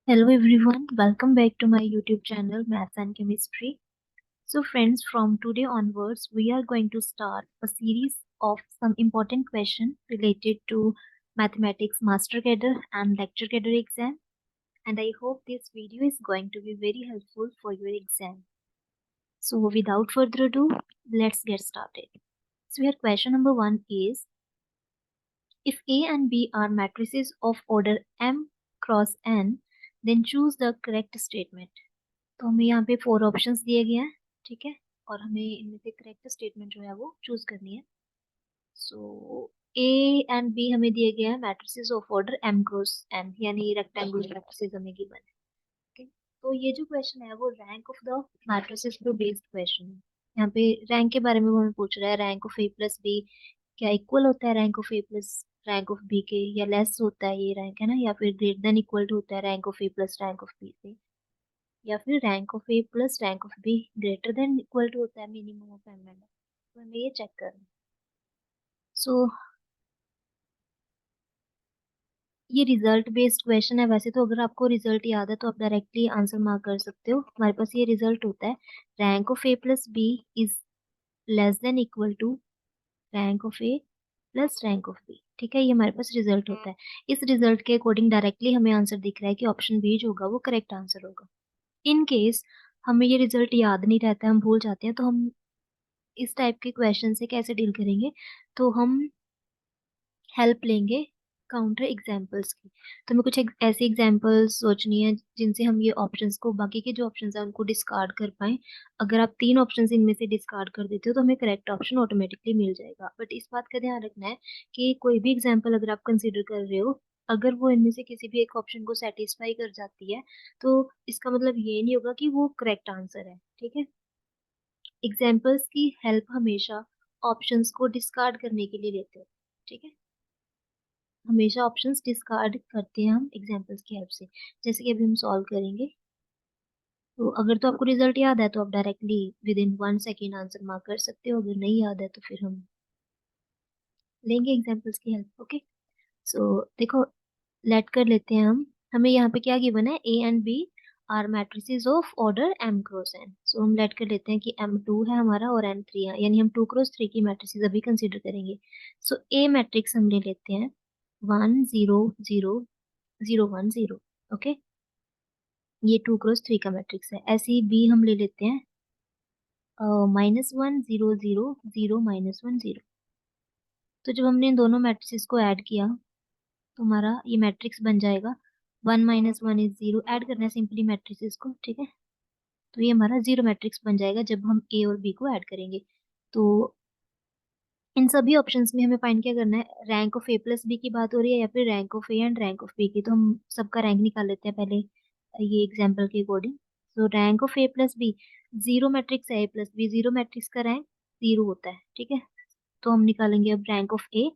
Hello everyone, welcome back to my YouTube channel Maths and Chemistry. So friends, from today onwards, we are going to start a series of some important questions related to Mathematics Master Cadre and Lecture Cadre exam. And I hope this video is going to be very helpful for your exam. So without further ado, let's get started. So here question number 1 is, if A and B are matrices of order m cross n, then choose the correct statement. तो हमें यहाँ पे 4 options दिए गए हैं, ठीक है, और हमें इनमें से करेक्ट स्टेटमेंट जो है वो चूज करनी है. सो ए एंड बी हमें दिए गए हैं matrices of order M cross N, यानी रेक्टेंगुलर मैट्रिसेस हमें गिवन है. ओके, तो ये जो क्वेश्चन है वो रैंक ऑफ द मैट्रिसेस पे बेस्ड क्वेश्चन है. यहाँ पे रैंक के बारे में वो हमें पूछ रहा है, rank of A plus B क्या इक्वल होता है rank of A plus rank of B के, या लेस होता है ये रैंक, है ना, या फिर ग्रेटर देन इक्वल होता है rank of A plus rank of B से, या फिर rank of A plus rank of B greater than equal to होता है मिनिमम ऑफ एम एंड. तो हमें ये चेक करना है. सो ये रिजल्ट बेस्ड क्वेश्चन है. वैसे तो अगर आपको रिजल्ट याद है तो आप डायरेक्टली आंसर मार्क कर सकते हो. हमारे पास ये रिजल्ट होता है, rank of A plus B is less than equal to rank of A plus rank of B. ठीक है, ये हमारे पास रिजल्ट होता है. इस रिजल्ट के अकॉर्डिंग डायरेक्टली हमें आंसर दिख रहा है कि ऑप्शन बी जो होगा वो करेक्ट आंसर होगा. इन केस हमें ये रिजल्ट याद नहीं रहता है, हम भूल जाते हैं, तो हम इस टाइप के क्वेश्चन से कैसे डील करेंगे, तो हम हेल्प लेंगे काउंटर एग्जाम्पल्स की. तो हमें कुछ ऐसी एग्जाम्पल्स सोचनी है जिनसे हम ये ऑप्शंस को, बाकी के जो ऑप्शंस हैं उनको डिस्कार्ड कर पाए. अगर आप 3 ऑप्शंस इनमें से डिस्कार्ड कर देते हो तो हमें करेक्ट ऑप्शन ऑटोमेटिकली मिल जाएगा. बट इस बात का ध्यान रखना है कि कोई भी एग्जाम्पल अगर आप कंसिडर कर रहे हो, अगर वो इनमें से किसी भी एक ऑप्शन को सेटिस्फाई कर जाती है तो इसका मतलब ये नहीं होगा कि वो करेक्ट आंसर है. ठीक है, एग्जाम्पल्स की हेल्प हमेशा ऑप्शंस को डिस्कार्ड करने के लिए लेते हैं. ठीक है, हमेशा ऑप्शंस डिस्कार्ड करते हैं हम एग्जाम्पल्स की हेल्प से, जैसे कि अभी हम सॉल्व करेंगे. तो अगर तो आपको रिजल्ट याद है तो आप directly with in 1 second answer mark कर सकते हो. अगर नहीं याद है तो फिर हम लेंगे एग्जाम्पल्स की हेल्प. ओके, सो देखो, लेट कर लेते हैं हम. हमें यहाँ पे क्या गिवन है, A and B are matrices of order M cross N. So हम लेट कर लेते हैं कि एम 2 है हमारा और एन 3 है, यानी हम 2 क्रॉस 3 की मैट्रिसेस अभी कंसीडर करेंगे. सो ए मैट्रिक्स हम ले लेते हैं 1 0 0 0 1 0. ओके, ये 2 क्रॉस 3 का मैट्रिक्स है. ऐसे ही बी हम ले लेते हैं -1 0 0 0 तो जब हमने इन दोनों मैट्रिसेस को ऐड किया तो हमारा ये मैट्रिक्स बन जाएगा 1 - 1 = 0. ऐड करना है सिंपली मैट्रिसेस को. ठीक है, तो ये हमारा जीरो मैट्रिक्स बन जाएगा जब हम ए और बी को ऐड करेंगे. तो इन सभी ऑप्शंस में हमें फाइंड क्या करना है, rank of A plus B की बात हो रही है या फिर rank of A and rank of B की. तो हम सबका रैंक निकाल लेते हैं पहले ये एग्जाम्पल के according. So rank of A plus B, zero matrix है A plus B, zero matrix का रैंक 0 होता है. ठीक है, तो हम निकालेंगे अब रैंक ऑफ ए.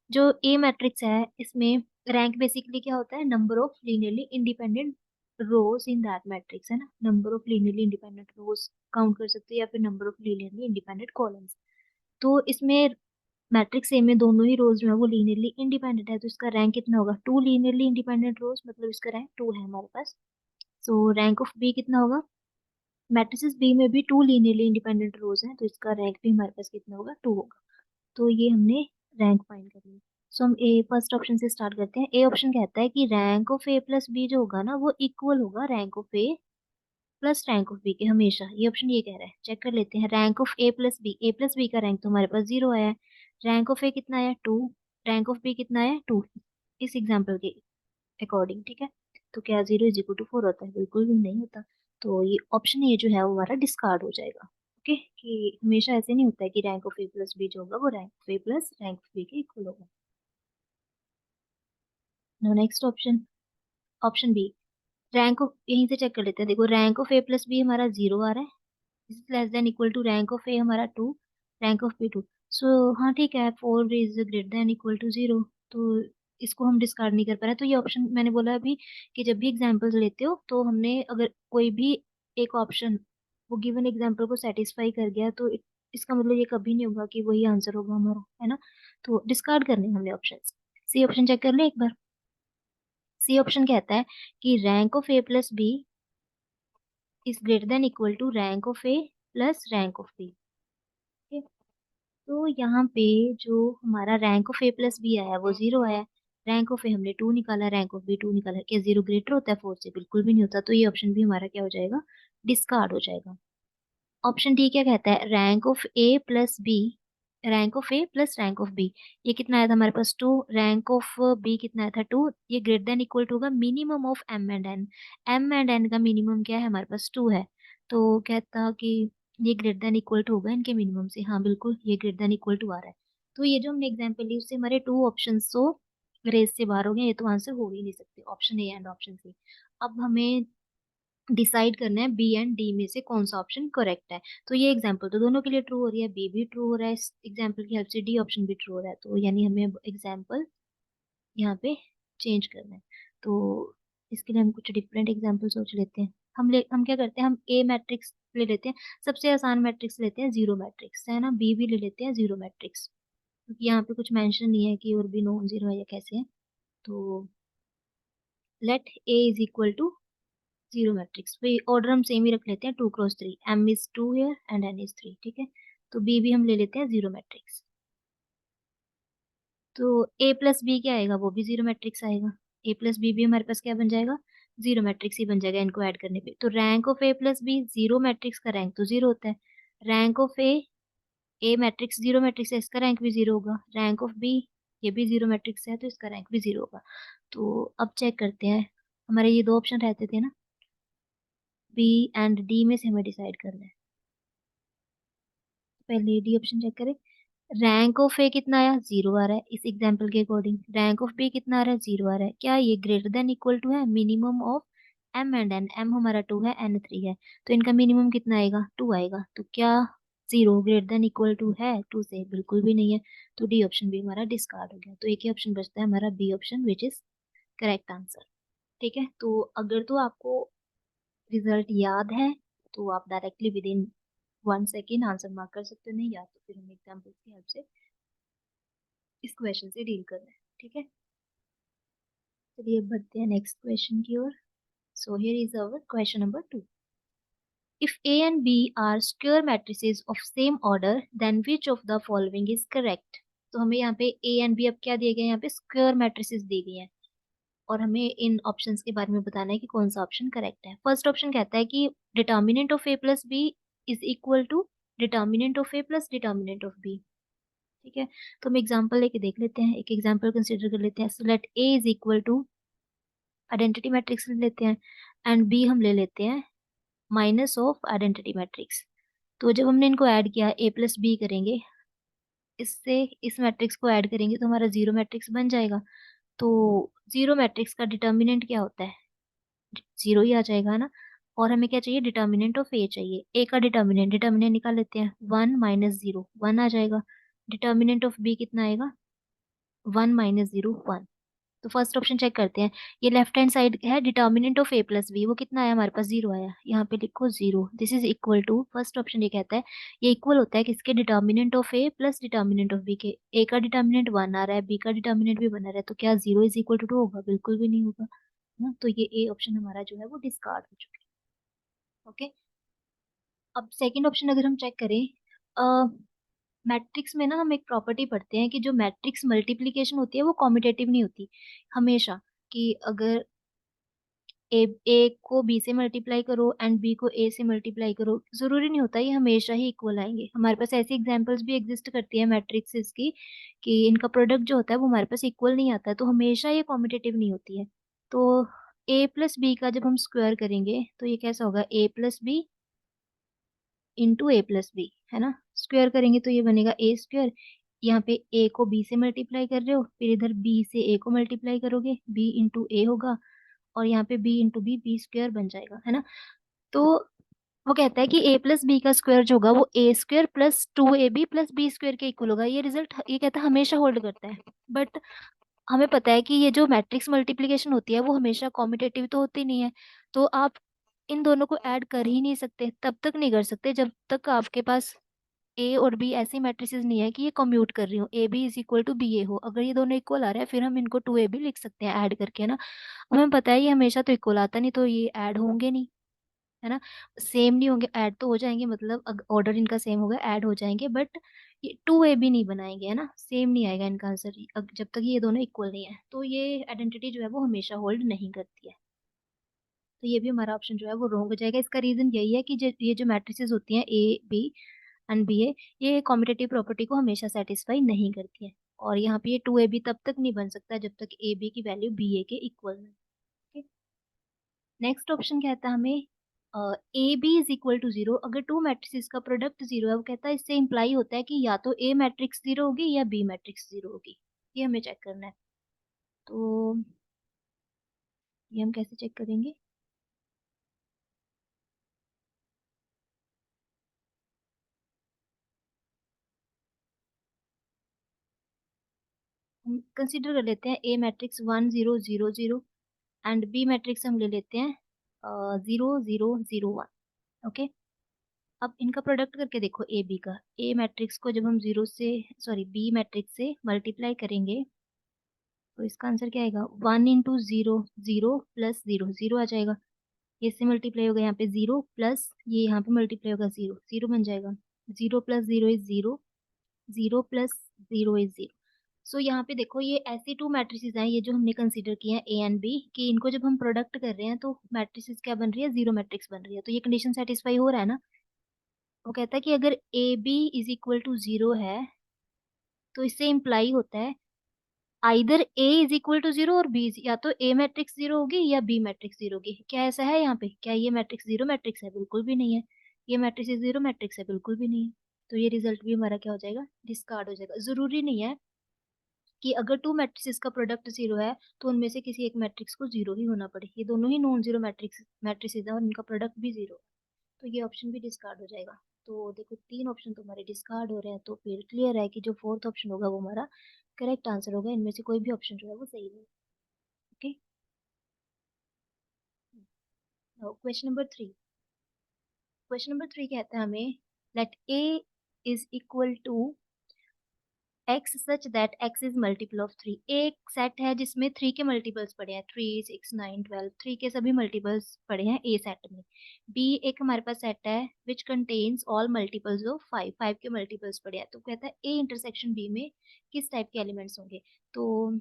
जो ए मैट्रिक्स है इसमें रैंक बेसिकली क्या होता है, number of linearly independent rows in that matrix, है ना. Number of linearly independent rows count कर सकते हैं या फिर number of linearly independent columns. तो इसमें मैट्रिक्स ए में दोनों ही रोज जो है वो लीनियरली इंडिपेंडेंट है, तो इसका रैंक कितना होगा, 2 लीनियरली इंडिपेंडेंट रोज, मतलब इसका रैंक 2 है हमारे पास. सो रैंक ऑफ बी कितना होगा, मैट्रिसेस बी में भी 2 लीनियरली इंडिपेंडेंट रोज हैं, तो इसका रैंक भी हमारे पास कितना होगा, 2 होगा. तो ये हमने रैंक फाइंड कर लिया. सो हम ए फर्स्ट ऑप्शन से स्टार्ट करते हैं. ए ऑप्शन कहता है कि rank of A plus B जो होगा ना वो इक्वल होगा rank of A plus rank of B के, हमेशा. ये ऑप्शन ये कह रहा है. चेक कर लेते हैं, rank of A plus B, A plus B का रैंक तो हमारे पास 0 आया है. रैंक ऑफ ए कितना आया, 2. रैंक ऑफ बी कितना आया, 2, इस एग्जाम्पल के अकॉर्डिंग. ठीक है, तो क्या 0 = 4 होता है, बिल्कुल भी नहीं होता. तो ये ऑप्शन ये जो है वो हमारा डिस्कार्ड हो जाएगा. ओके, कि हमेशा ऐसे नहीं होता है कि rank of A plus B जो होगा वो rank of A plus rank of B के इक्वल होगा. No next option, option B, rank of, यहीं से चेक कर लेते हैं. देखो, rank of A plus B हमारा 0 आ रहा है, this is less than equal to rank of A हमारा 2, रैंक ऑफ बी 2. सो हाँ ठीक है, 4 is greater than equal to 0, तो इसको हम डिस्कार्ड नहीं कर पा रहे. तो ये ऑप्शन मैंने बोला अभी कि जब भी एग्जाम्पल्स लेते हो तो हमने अगर कोई भी एक ऑप्शन वो गिवन एग्जाम्पल को सेटिस्फाई कर गया तो इसका मतलब ये कभी नहीं होगा कि वही आंसर होगा हमारा, है ना. तो डिस्कार्ड करने हैं हमने ऑप्शन. सी ऑप्शन चेक कर ले एक बार. सी ऑप्शन कहता है कि rank of A plus B is greater than equal to rank of A plus rank of B. तो यहाँ पे जो हमारा rank of A plus B आया वो 0 आया। रैंक ऑफ ए हमने 2 निकाला, रैंक ऑफ बी 2 निकाला। क्या 0 ग्रेटर होता है 4 से? बिल्कुल भी नहीं होता। तो ये ऑप्शन भी हमारा क्या हो जाएगा, डिस्कार्ड हो जाएगा। ऑप्शन डी क्या कहता है, rank of A plus B, rank of A plus rank of B, ये कितना आया था हमारे पास 2, रैंक ऑफ बी कितना आया था 2, ये ग्रेटर देन इक्वल टू होगा minimum of M and N. M and N का मिनिमम क्या है, हमारे पास 2 है। तो कहता कि ये ग्रेटर देन इक्वल टू होगा इनके मिनिमम से। हाँ बिल्कुल, ये ग्रेटर देन इक्वल टू आ रहा है। तो ये जो हमने एग्जाम्पल ली उससे हमारे 2 ऑप्शन तो रेस से बाहर हो गए। ये तो आंसर हो ही नहीं सकते, option A and option C. अब हमें डिसाइड करना है बी एंड डी में से कौन सा ऑप्शन करेक्ट है। तो ये एग्जांपल तो दोनों के लिए ट्रू हो रही है, बी भी ट्रू हो रहा है इस एग्जांपल की हेल्प से, डी ऑप्शन भी ट्रू हो रहा है। तो यानी हमें एग्जांपल यहाँ पे चेंज करना है। तो इसके लिए हम कुछ डिफरेंट एग्जांपल सोच लेते हैं। हम क्या करते हैं, हम ए मैट्रिक्स ले लेते हैं, सबसे आसान मैट्रिक्स लेते हैं, जीरो मैट्रिक्स है ना। बी भी ले लेते हैं जीरो मैट्रिक्स, क्योंकि यहाँ पे कुछ मेंशन नहीं है कि और भी नॉन जीरो है या कैसे है। तो let A is equal to zero matrix पे ऑर्डर हम सेम ही रख लेते हैं, 2 × 3, M is 2 here and N is 3, ठीक है। तो बी भी हम ले लेते हैं जीरो मैट्रिक्स। तो ए प्लस बी क्या आएगा, वो भी जीरो मैट्रिक्स आएगा। ए प्लस बी भी हमारे पास क्या बन जाएगा, जीरो मैट्रिक्स ही बन जाएगा इनको ऐड करने पे। तो rank of A plus B, zero matrix का रैंक तो जीरो होता है। Rank of A matrix zero matrix है, इसका रैंक भी जीरो होगा। रैंक ऑफ बी, ये भी जीरो मैट्रिक्स है तो इसका रैंक भी जीरो होगा। तो अब चेक करते हैं, हमारे ये दो ऑप्शन रहते थे ना, बी एंड डी में से हमें डिसाइड करना है। पहले डी ऑप्शन चेक करें। रैंक ऑफ ए कितना आया, जीरो आ रहा है इस एग्जांपल के अकॉर्डिंग। रैंक ऑफ बी कितना आ रहा है, जीरो आ रहा है। क्या ये ग्रेटर देन इक्वल टू है minimum of M and N? M हमारा 2 है, एन 3 है, तो इनका मिनिमम कितना आएगा, 2 आएगा। तो क्या zero greater than equal to है 2 से? बिल्कुल भी नहीं है। तो डी ऑप्शन भी हमारा डिस्कार्ड हो गया। तो एक ही ऑप्शन बचता है हमारा, B option, which is correct answer. ठीक है, तो अगर तो आपको रिजल्ट याद है तो आप directly with in 1 second answer mark कर सकते हो, नहीं याद तो फिर हम एग्जाम्पल्स की हेल्प से इस क्वेश्चन से डील कर रहे हैं। ठीक है, चलिए बढ़ते हैं नेक्स्ट क्वेश्चन की ओर। So here is our question number 2। If A and B are square matrices of same order, then which of the following is correct? तो हमें यहाँ पे A and B अब क्या दिए गए हैं, यहाँ पे स्क्वायर मैट्रिसेस दी गई हैं और हमें इन ऑप्शंस के बारे में बताना है कि कौन सा ऑप्शन करेक्ट है। फर्स्ट ऑप्शन कहता है कि determinant of A plus B is equal to determinant of A plus determinant of B। ठीक है, तो हम एग्जांपल लेके देख लेते हैं, एक एग्जांपल कंसीडर कर लेते हैं। So let A is equal to identity matrix ले लेते हैं एंड B हम ले लेते हैं माइनस ऑफ आइडेंटिटी मैट्रिक्स। तो जब हमने इनको ऐड किया, ए प्लस बी करेंगे, इससे इस मैट्रिक्स को ऐड करेंगे तो हमारा जीरो मैट्रिक्स बन जाएगा। तो जीरो मैट्रिक्स का डिटर्मिनेंट क्या होता है, जीरो ही आ जाएगा ना। और हमें क्या चाहिए, डिटर्मिनेंट ऑफ ए चाहिए। ए का डिटर्मिनेंट, डिटर्मिनेंट निकाल लेते हैं, 1 - 0 1 आ जाएगा। डिटर्मिनेंट ऑफ बी कितना आएगा, 1 - 0 1। तो फर्स्ट ऑप्शन चेक करते हैं, ये लेफ्ट हैंड साइड है, determinant of A plus B, वो कितना आया हमारे पास, जीरो आया। यहाँ पे लिखो zero, this is equal to, first option ये कहता है ये इक्वल होता है किसके, determinant of A plus determinant of B के। ए का डिटर्मिनेंट 1 आ रहा है, बी का डिटर्मिनेंट भी 1 आ रहा है, तो क्या जीरो इज इक्वल टू 2 होगा, बिल्कुल भी नहीं होगा ना। तो ये ए ऑप्शन हमारा जो है वो डिस्कार्ड हो चुका है। ओके, अब सेकेंड ऑप्शन अगर हम चेक करें, मैट्रिक्स में ना हम एक प्रॉपर्टी पढ़ते हैं कि जो मैट्रिक्स मल्टीप्लीकेशन होती है वो कॉम्यूटेटिव नहीं होती हमेशा। कि अगर ए को बी से मल्टीप्लाई करो एंड बी को ए से मल्टीप्लाई करो, जरूरी नहीं होता ये हमेशा ही इक्वल आएंगे। हमारे पास ऐसी एग्जांपल्स भी एग्जिस्ट करती है मैट्रिक्सेस की कि इनका प्रोडक्ट जो होता है वो हमारे पास इक्वल नहीं आता है, तो हमेशा ये कॉम्पिटेटिव नहीं होती है। तो ए प्लस बी का जब हम स्क्वायर करेंगे तो ये कैसा होगा, ए प्लस बी इंटू ए प्लस बी, है ना। स्क्वायर करेंगे तो ये बनेगा ए स्क्वायर। यहाँ पे ए को बी से मल्टीप्लाई कर रहे हो, फिर इधर बी से ए को मल्टीप्लाई करोगे, बी इंटू ए होगा, और यहाँ पे B into B, B square बन जाएगा, है ना। तो वो कहता है कि ए प्लस बी का स्क्वायर जो होगा वो A square plus 2ab plus B square के इक्वल होगा। ये रिजल्ट ये कहता है हमेशा होल्ड करता है। बट हमें पता है कि ये जो मैट्रिक्स मल्टीप्लिकेशन होती है वो हमेशा कॉम्पिटेटिव तो होती नहीं है। तो आप इन दोनों को ऐड कर ही नहीं सकते, तब तक नहीं कर सकते जब तक आपके पास ए और बी ऐसी मैट्रिसेस नहीं है कि ये कम्यूट कर रही हो, A B is equal to B A हो। अगर ये दोनों इक्वल आ रहा है फिर हम इनको टू ए बी लिख सकते हैं ऐड करके, है ना। हमें पता है ये हमेशा तो इक्वल आता नहीं, तो ये ऐड होंगे नहीं, है ना। सेम नहीं होंगे, ऐड तो हो जाएंगे, मतलब ऑर्डर इनका सेम होगा, ऐड हो जाएंगे, बट ये टू ए बी नहीं बनाएंगे, है ना। सेम नहीं आएगा इनका आंसर जब तक ये दोनों इक्वल नहीं है, तो ये आइडेंटिटी जो है वो हमेशा होल्ड नहीं करती है। तो ये भी हमारा ऑप्शन जो है वो रॉन्ग हो जाएगा। इसका रीजन यही है कि ये जो मैट्रिसेस होती हैं ए बी एंड बी ए, ये कॉम्पिटेटिव प्रॉपर्टी को हमेशा सेटिस्फाई नहीं करती है। और यहाँ पे ये टू ए बी तब तक नहीं बन सकता जब तक ए बी की वैल्यू बी ए के इक्वल नहीं। नेक्स्ट ऑप्शन कहता है हमें A B is equal to zero. अगर टू मैट्रिसेस का प्रोडक्ट जीरो है, वो कहता है इससे इंप्लाई होता है कि या तो ए मैट्रिक्स जीरो होगी या बी मैट्रिक्स जीरो होगी। ये हमें चेक करना है। तो ये हम कैसे चेक करेंगे? हम कंसीडर कर लेते हैं A matrix one zero zero zero and B matrix हम ले लेते हैं zero zero zero one. Okay, अब इनका प्रोडक्ट करके देखो ए बी का। ए मैट्रिक्स को जब हम जीरो से, सॉरी, बी मैट्रिक्स से मल्टीप्लाई करेंगे तो इसका आंसर क्या आएगा? One into zero, zero plus zero, zero आ जाएगा। ये इससे मल्टीप्लाई होगा यहाँ पे जीरो प्लस ये यहाँ पे मल्टीप्लाई होगा जीरो, जीरो बन जाएगा। Zero plus zero is zero, zero plus zero is zero. So यहाँ पे देखो ये ऐसी टू मैट्रिसेस हैं, ये जो हमने कंसीडर किए हैं ए एंड बी, कि इनको जब हम प्रोडक्ट कर रहे हैं तो मैट्रिसेस क्या बन रही है? जीरो मैट्रिक्स बन रही है। तो ये कंडीशन सेटिस्फाई हो रहा है ना। वो कहता है कि अगर A B is equal to zero है तो इससे इम्प्लाई होता है either A is equal to zero और बी, या तो ए मैट्रिक्स जीरो होगी या बी मैट्रिक्स जीरो होगी। क्या ऐसा है यहाँ पे? क्या ये मैट्रिक्स जीरो मैट्रिक्स है? बिल्कुल भी नहीं है। ये मैट्रिक्स जीरो मैट्रिक्स है? बिल्कुल भी नहीं है। तो ये रिजल्ट भी हमारा क्या हो जाएगा? डिस्कार्ड हो जाएगा। जरूरी नहीं है कि अगर टू मैट्रिसेस का प्रोडक्ट जीरो है तो उनमें से किसी एक मैट्रिक्स को जीरो ही होना पड़े। ये दोनों ही नॉन जीरो मैट्रिसेस है और इनका प्रोडक्ट भी जीरो। तो ये ऑप्शन भी डिस्कार्ड हो जाएगा। तो देखो तीन ऑप्शन तुम्हारे डिस्कार्ड हो रहे हैं, तो फिर क्लियर है कि जो फोर्थ ऑप्शन होगा वो हमारा करेक्ट आंसर होगा। इनमें से कोई भी ऑप्शन जो है वो सही नहीं। Okay, question number three. Question number three कहता है हमें let A is equal to X such that X is multiple of three. एक सेट है जिसमें थ्री के मल्टीपल्स पड़े हैं, three six nine twelve, three के सभी मल्टीपल्स पड़े हैं ए सेट में। बी एक हमारे पास सेट है which contains all multiples of five, five के मल्टीपल्स पड़े हैं। तो कहता है ए इंटरसेक्शन बी में किस टाइप के एलिमेंट्स होंगे। तो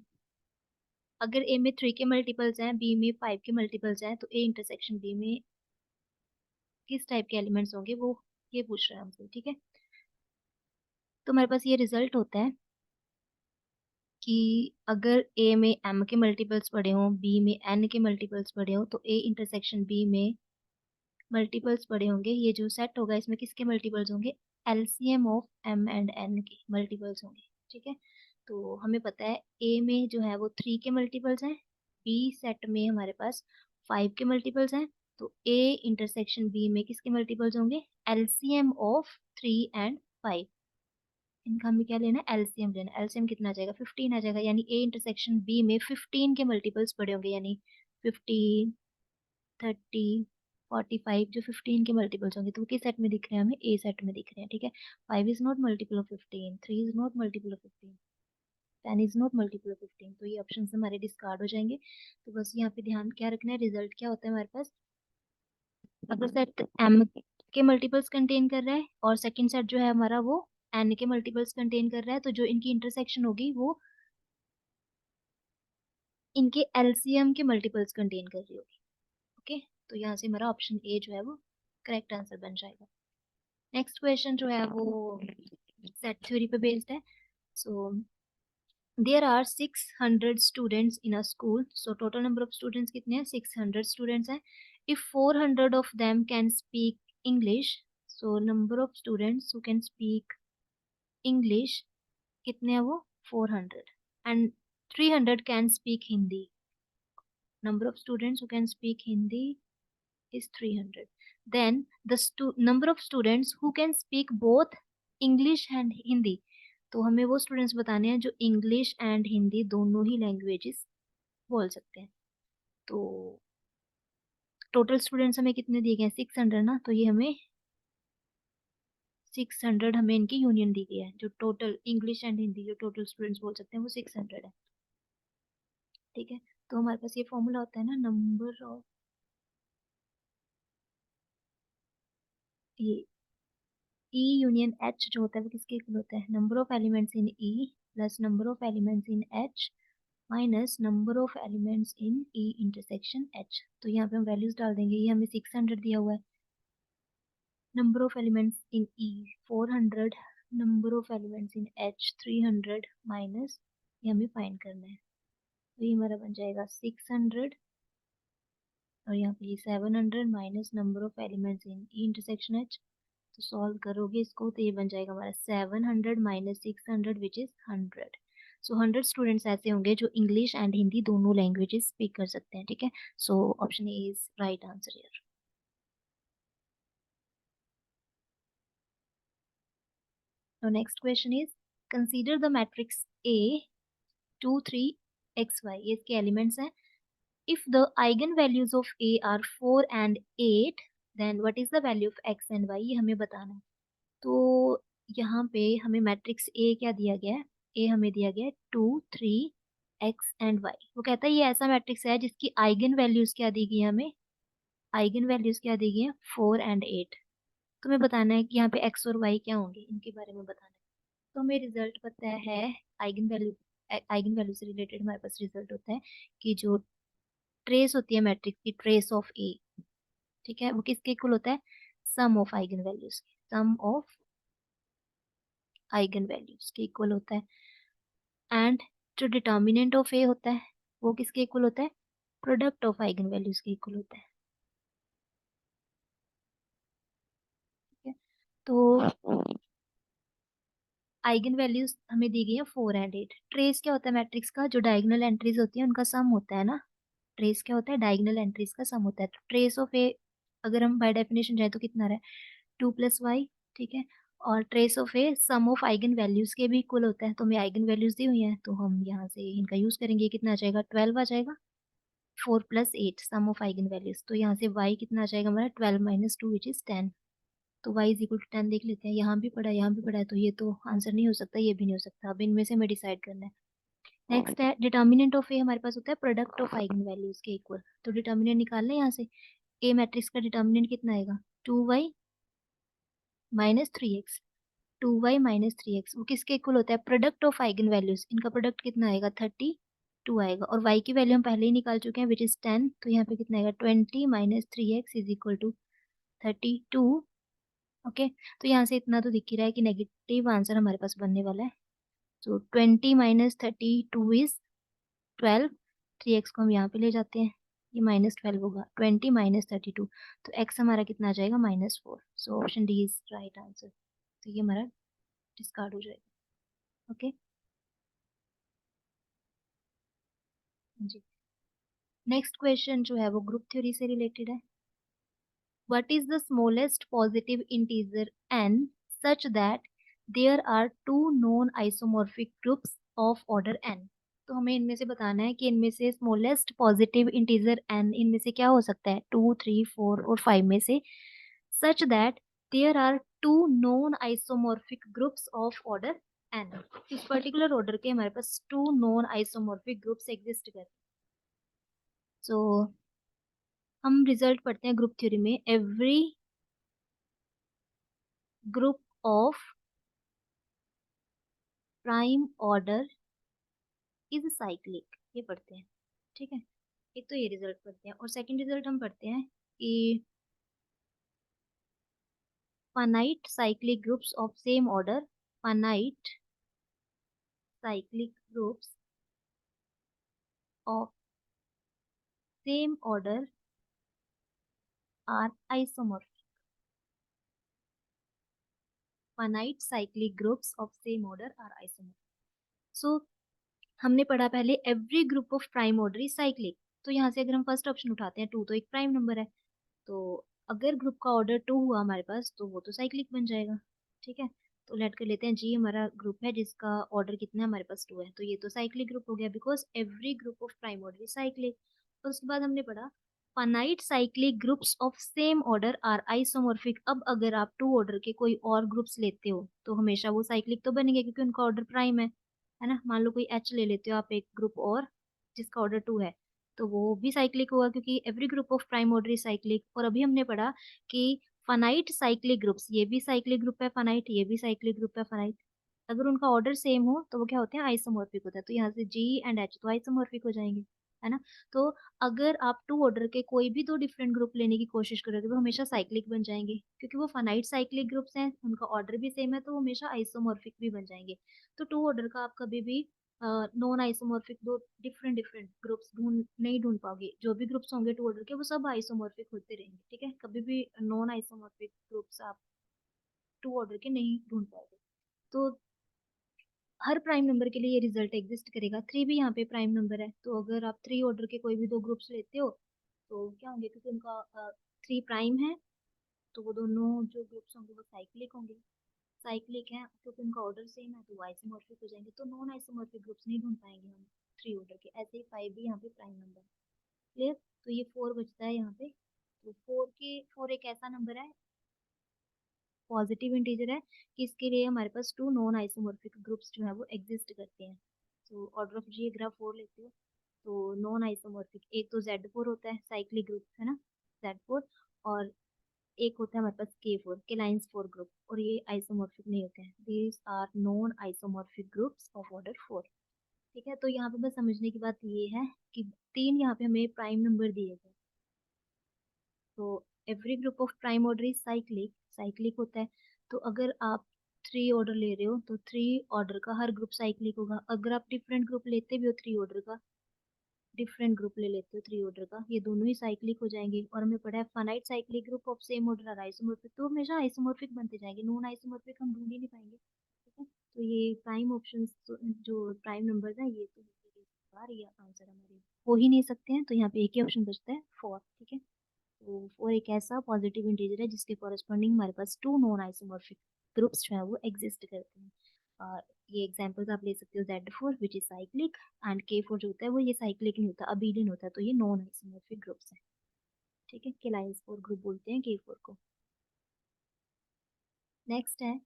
अगर ए में थ्री के मल्टीपल्स हैं, बी में फाइव के मल्टीपल्स हैं, तो ए इंटरसेक्शन बी में किस टाइप के एलिमेंट्स होंगे, वो ये पूछ रहा है हमसे। ठीक है, तो हमारे पास ये रिजल्ट होता है कि अगर ए में एम के मल्टीपल्स पड़े हों, बी में एन के मल्टीपल्स पड़े हों, तो ए इंटरसेक्शन बी में मल्टीपल्स पड़े होंगे। ये जो सेट होगा इसमें किसके मल्टीपल्स होंगे? LCM of M and N के मल्टीपल्स होंगे। ठीक है, तो हमें पता है ए में जो है वो थ्री के मल्टीपल्स हैं, बी सेट में हमारे पास फाइव के मल्टीपल्स हैं। तो ए इंटरसेक्शन बी में किसके मल्टीपल्स होंगे? LCM of three and five. इनका हमें क्या लेना है? एलसीएम लेना है। एलसीएम कितना आ जाएगा? 15 आ जाएगा। यानी ए इंटरसेक्शन बी में 15 के मल्टीपल्स पड़े होंगे, यानी 15, 30, 45, जो 15 के मल्टीपल्स होंगे तो वो किस सेट में दिख रहे हैं? हमें ए सेट में दिख रहे हैं। ठीक है, 5 is not multiple of 15, 3 is not multiple of 15, 10 is not multiple of 15। तो ये ऑप्शन हमारे डिस्कार्ड हो जाएंगे। तो बस यहाँ पे ध्यान क्या रखना है, रिजल्ट क्या होता है हमारे पास। अगर सेट एम के मल्टीपल्स कंटेन कर रहा है और सेकंड सेट जो है हमारा वो एन के मल्टीपल्स कंटेन कर रहा है, तो जो इनकी इंटरसेक्शन होगी वो इनके एलसीएम के मल्टीपल्स कंटेन कर रही होगी। ओके, तो यहाँ से हमारा ऑप्शन ए जो है वो करेक्ट आंसर बन जाएगा। नेक्स्ट क्वेश्चन जो है वो सेट थ्योरी पे बेस्ड है। So there are 600 students in a school. So total number of students कितने हैं? 600 स्टूडेंट्स हैं। If 400 of them can speak English, so number of students who can speak English कितने हैं वो? 400। And 300 can speak Hindi. Number of students who can speak Hindi is 300. Then the number of students who can speak both English and Hindi. तो हमें वो students बताने हैं जो English and Hindi दोनों ही लैंग्वेजेस बोल सकते हैं। तो टोटल स्टूडेंट्स हमें कितने दिए गए हैं? 600 ना, तो ये हमें 600 हमें इनकी यूनियन दी गई है, जो टोटल इंग्लिश एंड हिंदी जो टोटल स्टूडेंट्स बोल सकते हैं वो 600 है। ठीक है, तो हमारे पास ये फॉर्मूला होता है ना, नंबर ऑफ, ये ई यूनियन एच जो होता है वो किसके इक्वल होता है, number of elements in E plus number of elements in H minus number of elements in E intersection H. तो यहाँ पे हम वैल्यूज डाल देंगे, ये हमें 600 दिया हुआ है, number of elements in E 400, number of elements in H 300 minus, ये हमें फाइंड करना है। तो ये हमारा बन जाएगा 600 और यहाँ पे 700 minus number of elements in E intersection H. तो सॉल्व करोगे इसको तो ये बन जाएगा हमारा 700 minus 600 which is 100। So 100 students ऐसे होंगे जो इंग्लिश एंड हिंदी दोनों लैंग्वेजेस स्पीक कर सकते हैं। ठीक है, so option A is right answer here. Now next question is, consider the matrix A 2 3 xy, ये इसके एलिमेंट्स हैं। If the eigenvalues of A are 4 and 8 then what is the value of x and y, ये हमें बताना है। तो यहाँ पे हमें मैट्रिक्स A क्या दिया गया है, A हमें दिया गया है 2 3 x एंड y। वो कहता है ये ऐसा मैट्रिक्स है जिसकी आइगन वैल्यूज क्या दी गई है हमें, आइगन वैल्यूज क्या दी गई है 4 एंड 8। तुम्हें बताना है कि यहाँ पे x और y क्या होंगे, इनके बारे में बताना है। तो हमें रिजल्ट पता है, आइगन वैल्यू, आइगन वैल्यू से रिलेटेड हमारे पास रिजल्ट होता है कि जो ट्रेस होती है मैट्रिक्स की, ट्रेस ऑफ ए, ठीक है, वो किसके इक्वल होता है, सम ऑफ आइगन वैल्यूज के, सम ऑफ आइगन वैल्यूज के इक्वल होता है। एंड जो डिटर्मिनेंट ऑफ ए होता है वो किसके इक्वल होता है, प्रोडक्ट ऑफ आइगन वैल्यूज के इक्वल होता है। ठीक है, तो आइगन वैल्यूज हमें दी गई है 4 एंड 8। ट्रेस क्या होता है मैट्रिक्स का, जो डायगोनल एंट्रीज होती है उनका सम होता है ना, ट्रेस क्या होता है, डायगोनल एंट्रीज का सम होता है। तो ट्रेस ऑफ ए अगर हम बाय डेफिनेशन जाए तो कितना रहा है, 2 + y। ठीक है, और trace of A sum of eigenvalues के भी इक्वल होता है। तो हमें आइगन वैल्यूज दी हुई है तो हम यहाँ से इनका यूज करेंगे, कितना आ जाएगा 12 आ जाएगा, 4 + 8 सम ऑफ आइगन वैल्यूज। तो यहाँ से y कितना आ जाएगा हमारा 12 - 2 विच इज 10। तो y इज इक्वल टू 10 देख लेते हैं, यहाँ भी पढ़ा है यहाँ भी पढ़ा है, तो ये तो आंसर नहीं हो सकता, ये भी नहीं हो सकता। अब इनमें से हमें डिसाइड करना है। नेक्स्ट है डिटर्मिनेंट ऑफ ए, हमारे पास होता है प्रोडक्ट ऑफ आइगन वैल्यूज के इक्वल। तो डिटर्मिनेंट निकालना है यहाँ से, ए मैट्रिक्स का डिटर्मिनेंट कितना आएगा, 2y - 3x, 2y - 3x, वो किसके इक्वल होता है, प्रोडक्ट ऑफ आइगन वैल्यूज, इनका प्रोडक्ट कितना आएगा 32 आएगा, और y की वैल्यू हम पहले ही निकाल चुके हैं विच इज 10। तो यहाँ पे कितना आएगा 20 - 3x is equal to 32। Okay, तो यहाँ से इतना तो दिख ही रहा है कि नेगेटिव आंसर हमारे पास बनने वाला है। तो 20 - 32 इज 12, 3x को हम यहाँ पे ले जाते हैं, ये -12 होगा, 20 - 32, तो x हमारा कितना आ जाएगा -4। So option D is right answer. तो ये हमारा डिस्कार्ड हो जाएगा। ओके जी, नेक्स्ट क्वेश्चन जो है वो ग्रुप थ्योरी से रिलेटेड है। What is the smallest positive integer n such that there are two known isomorphic groups of order n? तो हमें इनमें से बताना है कि इनमें से स्मॉलेस्ट पॉजिटिव इंटीजर n इनमें से क्या हो सकता है, 2 3 4 और 5 में से, such that there are two non isomorphic groups of order n। इस पर्टिकुलर ऑर्डर के हमारे पास two non isomorphic groups exist करते हैं। सो हम रिजल्ट पढ़ते हैं ग्रुप थ्योरी में, every group of prime order is cyclic, ये पढ़ते हैं। ठीक है, एक तो ये रिजल्ट पढ़ते हैं, और सेकंड रिजल्ट हम पढ़ते हैं कि finite cyclic groups of same order, finite cyclic groups of same order are isomorphic, finite cyclic groups of same order are isomorphic. So हमने पढ़ा पहले every group of prime order is cyclic. तो यहाँ से अगर हम फर्स्ट ऑप्शन उठाते हैं, 2 तो एक प्राइम नंबर है, तो अगर ग्रुप का ऑर्डर 2 हुआ हमारे पास तो वो तो साइक्लिक बन जाएगा। ठीक है, तो लेट कर लेते हैं जी, हमारा ग्रुप है जिसका ऑर्डर कितना है हमारे पास 2 है, तो ये तो साइक्लिक ग्रुप हो गया because every group of prime order is cyclic. तो उसके बाद हमने पढ़ा finite cyclic groups of same order are isomorphic. अब अगर आप टू ऑर्डर के कोई और ग्रुप्स लेते हो तो हमेशा वो साइक्लिक तो बनेंगे क्योंकि उनका ऑर्डर प्राइम है ना। मान लो कोई एच ले लेते हो आप एक ग्रुप और जिसका ऑर्डर टू है, तो वो भी साइक्लिक होगा क्योंकि every group of prime order is cyclic. और अभी हमने पढ़ा कि फाइनाइट साइक्लिक ग्रुप्स, ये भी साइक्लिक ग्रुप है फाइनाइट, ये भी साइक्लिक ग्रुप है फाइनाइट, अगर उनका ऑर्डर सेम हो तो वो क्या होते हैं, आइसोमॉर्फिक होता है। तो यहाँ से जी एंड एच तो आइसोमॉर्फिक हो जाएंगे, है ना। तो अगर आप टू ऑर्डर के कोई भी दो डिफरेंट ग्रुप लेने की कोशिश करोगे वो हमेशा साइक्लिक बन जाएंगे क्योंकि वो फाइनाइट साइक्लिक ग्रुप्स हैं, उनका ऑर्डर भी सेम है, तो वो हमेशा आइसोमॉर्फिक भी बन जाएंगे। तो टू ऑर्डर का आप कभी भी नॉन आइसोमॉर्फिक दो डिफरेंट डिफरेंट ग्रुप्स नहीं ढूंढ पाओगे। जो भी ग्रुप्स होंगे टू ऑर्डर के वो सब आइसोमॉर्फिक होते रहेंगे, ठीक है। कभी भी नॉन आइसोमॉर्फिक ग्रुप्स आप टू ऑर्डर के नहीं ढूंढ पाओगे। तो हर प्राइम नंबर के लिए ये रिजल्ट एग्जिस्ट करेगा। थ्री भी यहाँ पे प्राइम नंबर है, तो अगर आप थ्री ऑर्डर के कोई भी दो ग्रुप्स लेते हो तो क्या होंगे, क्योंकि उनका थ्री प्राइम है तो वो दोनों जो ग्रुप्स होंगे वो साइक्लिक होंगे। साइक्लिक है क्योंकि उनका ऑर्डर सेम है तो वो आइसोमॉर्फिक हो जाएंगे। तो नॉन आइसोमॉर्फिक ग्रुप्स नहीं ढूंढ पाएंगे हम थ्री ऑर्डर के। ऐसे ही फाइव भी यहाँ पे प्राइम नंबर है। क्लियर। तो ये फोर बचता है यहाँ पे। तो फोर एक ऐसा नंबर है, पॉजिटिव इंटीजर है, कि इसके लिए हमारे पास टू नॉन आइसोमॉर्फिक ग्रुप्स जो है वो एग्जिस्ट करते हैं। तो ऑर्डर ऑफ जी अगर आप फोर लेते हो तो नॉन आइसोमॉर्फिक एक तो जेड फोर होता है साइक्लिक ग्रुप, है ना, जेड फोर। और एक होता है हमारे पास के फोर के लाइन्स फोर ग्रुप, और ये आइसोमॉर्फिक नहीं होते हैं। These are non isomorphic groups of order four. ठीक है। तो यहाँ पे बस समझने की बात ये है कि तीन यहाँ पे हमें प्राइम नंबर दिए गए। तो every group of prime order is cyclic, cyclic होता है। तो अगर आप थ्री ऑर्डर ले रहे हो तो थ्री ऑर्डर का हर ग्रुप साइक्लिक होगा। अगर आप डिफरेंट ग्रुप लेते भी हो थ्री ऑर्डर का, डिफरेंट ग्रुप ले लेते हो थ्री ऑर्डर का, ये दोनों ही साइक्लिक हो जाएंगे। और हमें पढ़ा है finite cyclic group of same order are isomorphic, तो हमेशा आइसोमॉर्फिक बनते जाएंगे, नॉन आइसोमॉर्फिक हम ढूंढ ही नहीं पाएंगे। ठीक है। तो ये प्राइम ऑप्शन जो प्राइम नंबर है ये तो बार ये आंसर हमारे हो ही नहीं सकते हैं। तो यहाँ पे एक ही ऑप्शन बचता है फोर। ठीक है। तो फोर एक ऐसा पॉजिटिव इंटीजर है जिसके कॉरेस्पॉन्डिंग हमारे पास टू नॉन आइसोमॉर्फिक ग्रुप्स जो है वो एग्जिस्ट करते हैं। और ये एग्जांपल्स आप ले सकते हो Z four which is cyclic, and के फोर जो होता है वो ये साइक्लिक नहीं होता, अबीलियन होता है, तो ये नॉन आइसोमॉर्फिक ग्रुप्स है। ठीक है। के लाइंस फोर ग्रुप बोलते हैं के फोर को। नेक्स्ट है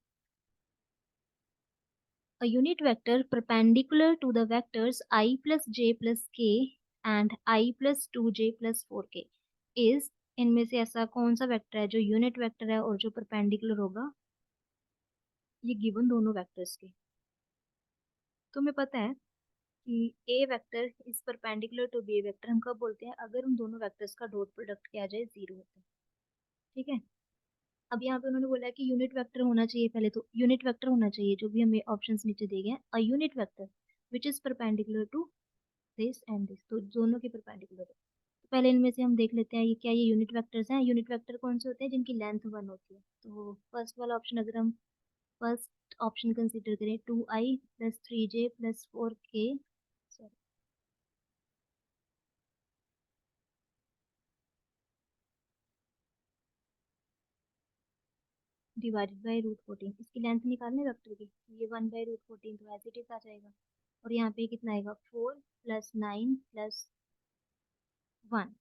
a unit vector perpendicular to the vectors I plus j plus k and I plus 2j plus 4k is, इनमें से ऐसा कौन सा वेक्टर है जो यूनिट वेक्टर है और जो परपेंडिकुलर होगा ये गिवन दोनों वेक्टर्स के। तुम्हें पता है कि A vector is perpendicular to B vector हम कब बोलते हैं, अगर उन दोनों वेक्टर्स का डॉट प्रोडक्ट किया जाए जीरो होता है। ठीक है। अब यहाँ पे उन्होंने बोला है कि यूनिट वेक्टर होना चाहिए, पहले तो यूनिट वेक्टर होना चाहिए जो भी हमें ऑप्शंस नीचे दिए गए हैं, a unit vector which is perpendicular to this and this, तो दोनों के परपेंडिकुलर है। तो पहले इनमें से हम देख लेते हैं ये क्या ये यूनिट वेक्टर्स हैं। यूनिट वेक्टर कौन से होते हैं जिनकी लेंथ वन होती है। तो फर्स्ट वाला ऑप्शन अगर हम फर्स्ट ऑप्शन कंसीडर करें, two I plus three J plus four K divided by root fourteen, इसकी लेंथ निकालने वेक्टर की, तो ये वन बाई रूट फोर्टीन तो एज इट इज आ जाएगा। और यहाँ पे कितना आएगा, four plus nine plus one.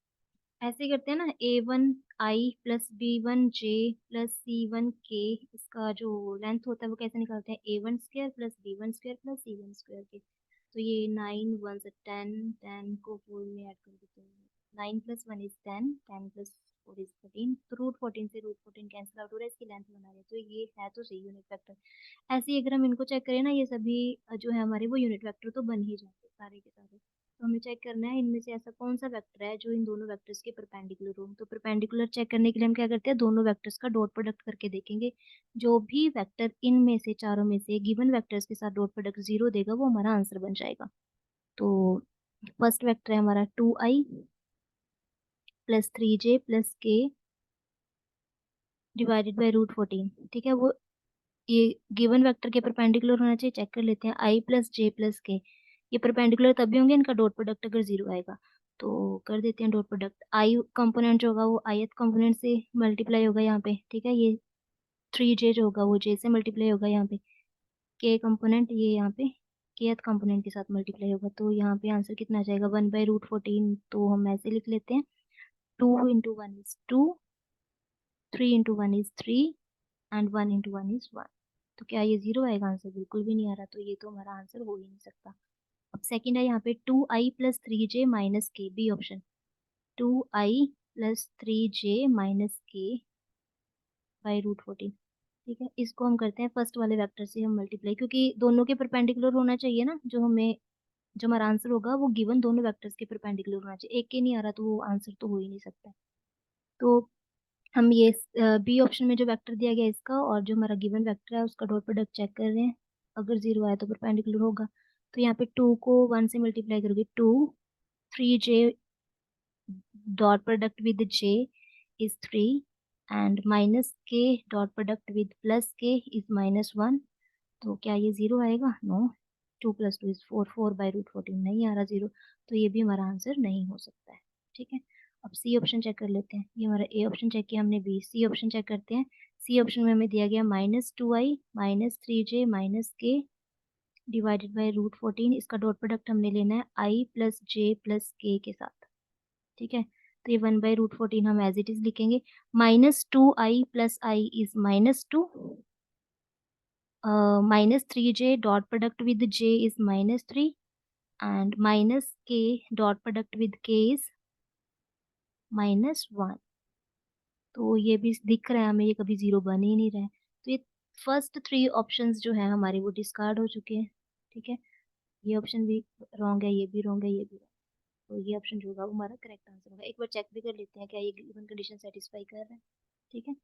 ऐसे करते हैं ना, A one I plus B one J plus C one K, इसका जो लेंथ होता है वो कैसे निकालते हैं, A one square plus B one square plus C one square के। तो ये नाइन वन से टेन, टेन को फोर में ऐड कर देते हैं, nine plus one is ten, ten plus four is fourteen, तो रूट फोर्टीन से रूट फोर्टीन कैंसिल आउट हो रहा है, इसकी लेंथ बना रहे हैं। तो ये है तो सही यूनिट वेक्टर। ऐसे ही अगर हम इनको चेक करें ना, ये सभी जो है हमारे वो यूनिट वेक्टर तो बन ही जाते सारे के सारे। तो हमें चेक करना है इनमें से ऐसा कौन सा वेक्टर है जो इन दोनों वेक्टर्स के परपेंडिकुलर हो। तो परपेंडिकुलर चेक करने के लिए हम क्या करते हैं, दोनों वेक्टर्स का डॉट प्रोडक्ट करके देखेंगे। जो भी वेक्टर इनमें से चारों में से गिवन वेक्टर्स के साथ डॉट प्रोडक्ट जीरो देगा वो हमारा आंसर बन जाएगा। तो फर्स्ट वेक्टर है हमारा two I plus three J plus K divided by root fourteen. ठीक है। वो ये गिवन वेक्टर के परपेंडिकुलर होना चाहिए, चेक कर लेते हैं, आई प्लस जे प्लस के, ये परपेंडिकुलर तभी होंगे इनका डॉट प्रोडक्ट अगर जीरो आएगा। तो कर देते हैं डॉट प्रोडक्ट, आई कंपोनेंट जो होगा वो ith कंपोनेंट से मल्टीप्लाई होगा यहाँ पे। ठीक है। ये थ्री जे जो होगा वो जे से मल्टीप्लाई होगा यहाँ पे, के कंपोनेंट ये यहाँ पे kth कंपोनेंट के साथ मल्टीप्लाई होगा। तो यहाँ पे आंसर कितना आ जाएगा, वन बाई रूट फोर्टीन, तो हम ऐसे लिख लेते हैं 2 into 1 is 2, 3 into 1 is 3 and 1 into 1 is 1। तो क्या ये 0 आएगा आंसर? बिल्कुल भी नहीं आ रहा, तो ये तो हमारा आंसर हो ही नहीं सकता। अब सेकंड है यहाँ पे 2i plus 3j minus K, B option. 2i plus 3j minus K by root 14। ठीक है, इसको हम करते हैं फर्स्ट वाले वेक्टर से हम मल्टीप्लाई, क्योंकि दोनों के परपेंडिकुलर होना चाहिए ना, जो हमारा आंसर होगा वो गिवन दोनों वेक्टर्स के परपेंडिकुलर होना चाहिए। एक के नहीं आ रहा तो वो आंसर तो हो ही नहीं सकता। तो हम ये बी ऑप्शन में जो वेक्टर दिया गया इसका और जो हमारा गिवन वेक्टर है उसका डॉट प्रोडक्ट चेक कर रहे हैं। अगर 0 आया तो परपेंडिकुलर होगा। तो यहाँ पे 2 को 1 से मल्टीप्लाई करोगे 2, 3j dot product with j is 3 and minus के डॉट प्रोडक्ट विद प्लस के इज -1। तो क्या ये 0 आएगा? नो। 2 + 2 इज 4, 4 बाई रूट 14 नहीं आ रहा 0। तो ये भी हमारा आंसर नहीं हो सकता है। ठीक है, अब सी ऑप्शन चेक कर लेते हैं। ये हमारा ए ऑप्शन चेक किया हमने, बी। सी ऑप्शन चेक करते हैं। सी ऑप्शन में हमें दिया गया -2i माइनस 3j माइनस के डिवाइडेड बाई रूट 14। इसका डॉट प्रोडक्ट हमने लेना है i प्लस j प्लस के साथ। ठीक है, तो ये 1/√14 हम एज इट इज लिखेंगे। -2i plus i is -2, -3j dot product with j is -3 and minus k dot product with k is -1। तो ये भी दिख रहा है हमें, ये कभी 0 बन ही नहीं रहा है। तो ये फर्स्ट 3 ऑप्शंस जो है हमारे वो डिस्कार्ड हो चुके हैं। ठीक है, ये ऑप्शन भी रॉन्ग है, ये भी रॉन्ग है, ये भी wrong है। तो ये ऑप्शन जो होगा वो हमारा करेक्ट आंसर होगा। एक बार चेक भी कर लेते हैं क्या ये गिवन कंडीशन सेटिस्फाई कर रहा है। ठीक है,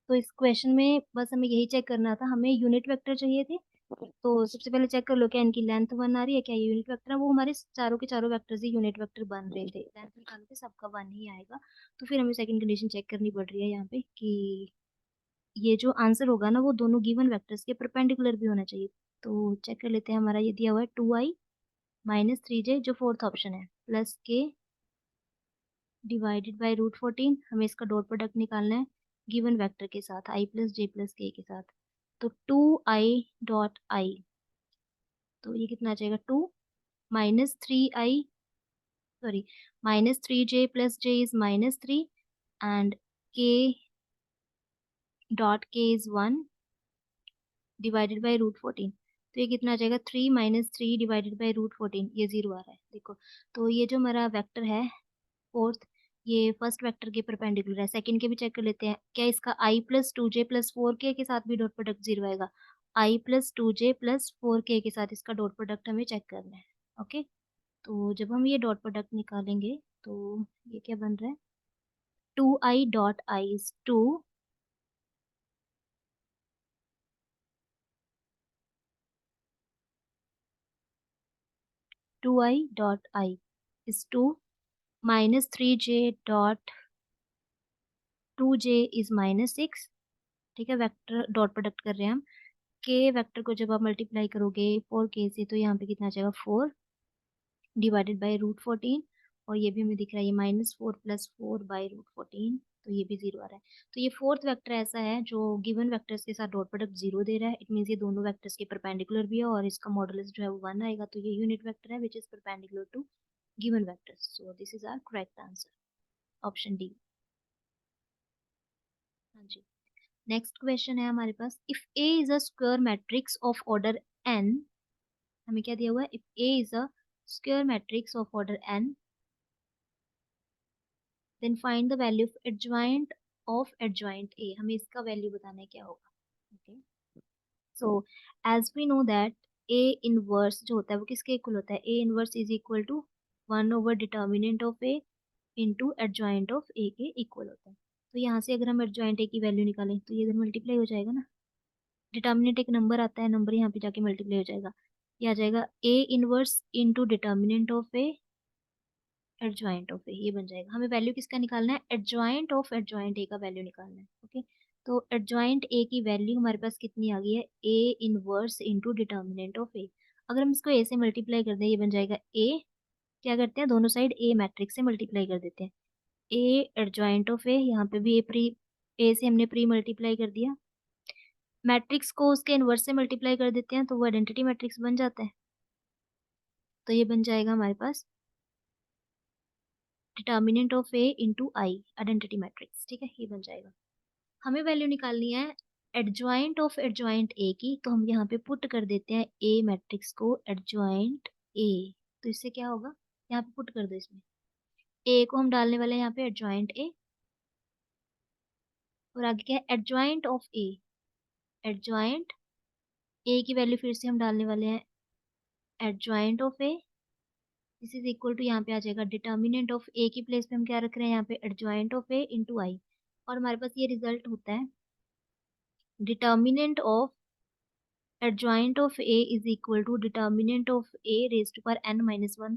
तो इस क्वेश्चन में बस हमें यही चेक करना था, हमें यूनिट वेक्टर चाहिए थे। तो सबसे पहले चेक कर लो क्या इनकी लेंथ 1 आ रही है, क्या ये यूनिट वेक्टर है? वो हमारे चारों के चारों वेक्टर्स ही यूनिट वेक्टर बन रहे थे। लेंथ निकालोगे सबका 1 ही आएगा। तो फिर हमें सेकंड कंडीशन चेक करनी पड़ रही है यहाँ पे कि ये जो आंसर होगा ना वो दोनों गिवन वेक्टर्स के परपेंडिकुलर भी होना चाहिए। तो चेक कर लेते हैं। हमारा ये दिया हुआ है 2i माइनस 3j जो फोर्थ ऑप्शन है plus K divided by root 14। हमें इसका डॉट प्रोडक्ट निकालना है गिवन वेक्टर के साथ, i प्लस j प्लस के साथ। तो 2i डॉट आई, तो ये कितना आ जाएगा? 2 -3i, sorry, -3j plus j is -3 and k dot k is 1 divided by root 14। तो ये कितना आ जाएगा? 3 - 3 डिवाइडेड बाई रूट 14। ये 0 आ रहा है देखो। तो ये जो हमारा वेक्टर है फोर्थ, ये फर्स्ट वेक्टर के परपेंडिकुलर है। सेकंड के भी चेक कर लेते हैं। क्या इसका i plus 2j plus 4k के साथ भी डॉट प्रोडक्ट 0 आएगा? i plus 2j plus 4k के साथ इसका डॉट प्रोडक्ट हमें चेक करना है। ओके, तो जब हम ये डॉट प्रोडक्ट निकालेंगे तो ये क्या बन रहा है? 2i dot I is 2, 2i dot I is 2 -3j dot 2j is -6। ठीक है, वेक्टर डॉट प्रोडक्ट कर रहे हैं हम। के वेक्टर को जब आप मल्टीप्लाई करोगे 4k से तो यहाँ पे कितना आ जाएगा? 4 डिवाइडेड बाई रूट 14। और ये भी हमें दिख रहा है ये -4 + 4 बाई रूट 14। तो ये भी 0 आ रहा है। तो ये फोर्थ वेक्टर ऐसा है जो गिवन वेक्टर्स के साथ डॉट प्रोडक्ट 0 दे रहा है। इट मीन्स ये दोनों वेक्टर्स के परपेंडिकुलर भी है और इसका मॉडुलस जो है वो 1 आएगा। तो ये यूनिट वेक्टर है which is perpendicular to given vectors. So this is our correct answer, option D. हाँ जी, नेक्स्ट क्वेश्चन है हमारे पास। If A is a square matrix of order n, हमें क्या दिया हुआ है? If A is a square matrix of order n, then find the value of adjoint A. हमें इसका वैल्यू बताना है क्या होगा। Okay, so as we know that A inverse जो होता है वो किसके इक्वल होता है? A inverse is equal to 1/, determinant of A into adjoint of A के इक्वल होता है। तो यहाँ से अगर हम एडजॉइंट ए की वैल्यू निकालें तो ये इधर मल्टीप्लाई हो जाएगा ना। डिटर्मिनेंट एक नंबर आता है, नंबर यहाँ पे जाके मल्टीप्लाई हो जाएगा। ये आ जाएगा A inverse into determinant of A adjoint of A. ये बन जाएगा। हमें वैल्यू किसका निकालना है? एडजॉइंट ऑफ एडजॉइंट ए का वैल्यू निकालना है। ओके, तो एडजॉइंट ए की वैल्यू हमारे पास कितनी आ गई है? A inverse into determinant of A. अगर हम इसको ए से मल्टीप्लाई कर दें ये बन जाएगा ए, क्या करते हैं दोनों साइड ए मैट्रिक्स से मल्टीप्लाई कर देते हैं। ए एडजॉइंट ऑफ ए, यहाँ पे भी ए से हमने प्री मल्टीप्लाई कर दिया। मैट्रिक्स को उसके इनवर्स से मल्टीप्लाई कर देते हैं तो वो आइडेंटिटी मैट्रिक्स बन जाता है। तो ये बन जाएगा हमारे पास determinant of A into I, identity matrix. ठीक है, ये बन जाएगा। हमें वैल्यू निकालनी है एडजॉइंट ऑफ एडजॉइंट ए की, तो हम यहाँ पे पुट कर देते हैं ए मैट्रिक्स को एडजॉइंट ए। तो इससे क्या होगा, यहाँ पे पुट कर दो इसमें, ए को हम डालने वाले हैं यहाँ पे एडजॉइंट ए, और आगे क्या है adjoint of A, adjoint A की वैल्यू फिर से हम डालने वाले हैं adjoint of A, this is equal to यहाँ पे आ जाएगा डिटर्मिनेंट ऑफ ए की प्लेस पे हम क्या रख रहे हैं यहाँ पे एडजॉइंट ऑफ ए इंटू आई, और हमारे पास ये रिजल्ट होता है determinant of adjoint of A is equal to determinant of A raised to power n minus one.